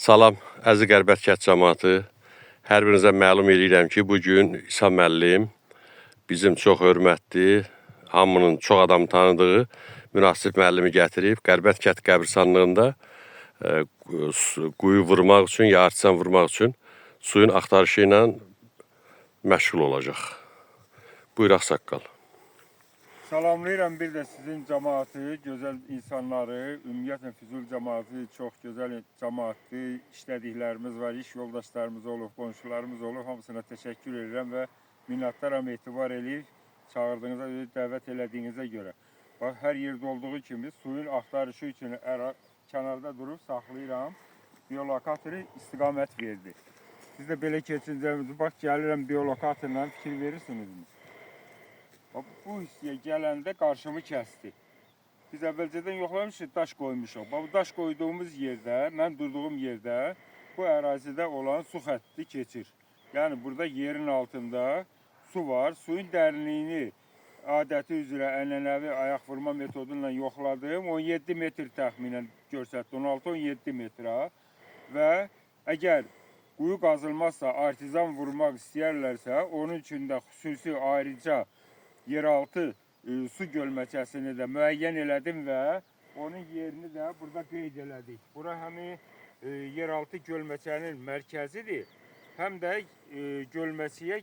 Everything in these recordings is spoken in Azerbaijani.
Salam, əziz Qərbət kənd cəmaatı. Hər birinizə məlum edirəm ki, bugün İsa müəllim bizim çox hörmətli, hamının çox adam tanıdığı münasib müəllimi gətirib. Qərbət kənd qəbirstanlığında quyu vurmaq üçün, ya artisan vurmaq üçün suyun axtarışı ilə məşğul olacaq. Buyur ağsaqqal. Salamlayıram bir də sizin cəmaatı, gözəl insanları, ümumiyyətlə Füzuli cəmaatı çox gözəl cəmaatdır. İşlədiklərimiz var, iş yoldaşlarımız olub, qonşularımız olub. Hamısına təşəkkür edirəm və minnətdaram, etibar eləyir, çağırdığınıza, dəvət elədiyinizə görə. Bax, hər yerdə olduğu kimi suyun axtarışı üçün kənarda durub saxlayıram. Biolokatoru istiqamət verdi. Biz də belə keçincəmizi, bax, gəlirəm biolokatorla fikir verirsinizmi? Bu hissəyə gələndə qarşımı kəsdi. Biz əvvəlcədən yoxlamışıq, daş qoymuşuq. Bu daş qoyduğumuz yerdə, mən durduğum yerdə bu ərazidə olan su xətti keçir. Yəni burada yerin altında su var. Suyun dərinliyini adəti üzrə ənənəvi ayaq vurma metodu ilə yoxladım. 17 metr təxminən göstərdi, 16-17 metrə. Və əgər quyu qazılmazsa, artizan vurmaq istəyərlərsə, onun üçün də xüsusi ayrıca yeraltı su gölməçəsini də müəyyən elədim və onun yerini də burada qeyd elədik. Bura həmin yeraltı gölməçənin mərkəzidir, həm də gölməçəyə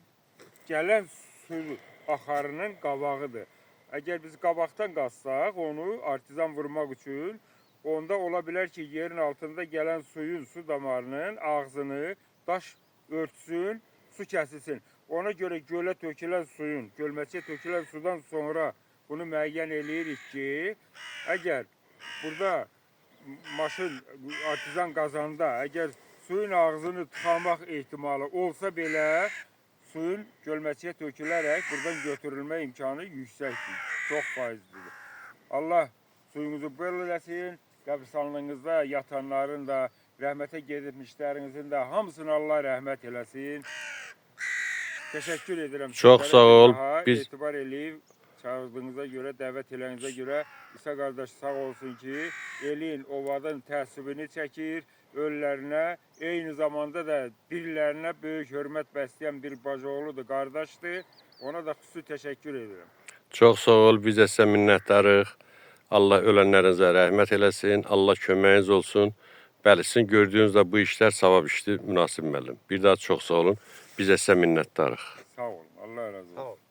gələn su axarının qabağıdır. Əgər biz qabaqdan qazsaq onu artizan vurmaq üçün, onda ola bilər ki, yerin altında gələn suyun, su damarının ağzını daş örtsün, su kəsilsin. Ona görə gölə tökülən suyun, gölməçəyə tökülən sudan sonra bunu müəyyən eləyirik ki, əgər burada maşın, artizan qazanda, əgər suyun ağzını tıxamaq ehtimalı olsa belə, suyun gölməçəyə tökülərək buradan götürülmə imkanı yüksəkdir, çox faizlidir. Allah suyunuzu bol eləsin, qəbirstanlığınızda yatanların da, rəhmətə gedibmişlərinizin də hamısını Allah rəhmət eləsin. Təşəkkür edirəm. Çox sağ ol. Biz etibar eləyib, çağırdığınıza görə, dəvət eləyinizə görə İsa qardaş sağ olsun ki, elin, ovadın təəssübünü çəkir, ölülərinə, eyni zamanda da dirilərinə böyük hörmət bəsləyən bir bacıoğludur, qardaşdır. Ona da xüsusi təşəkkür edirəm. Çox sağ ol, biz də sizə minnətdarıq. Allah ölənlərinizə rəhmət eləsin, Allah köməyiniz olsun. Bəli, sizin gördüyünüz də bu işlər savab işdir, münasib müəllim. Bir daha çox sağ olun, biz də sizə minnətdarıq. Sağ olun, Allah razı olsun.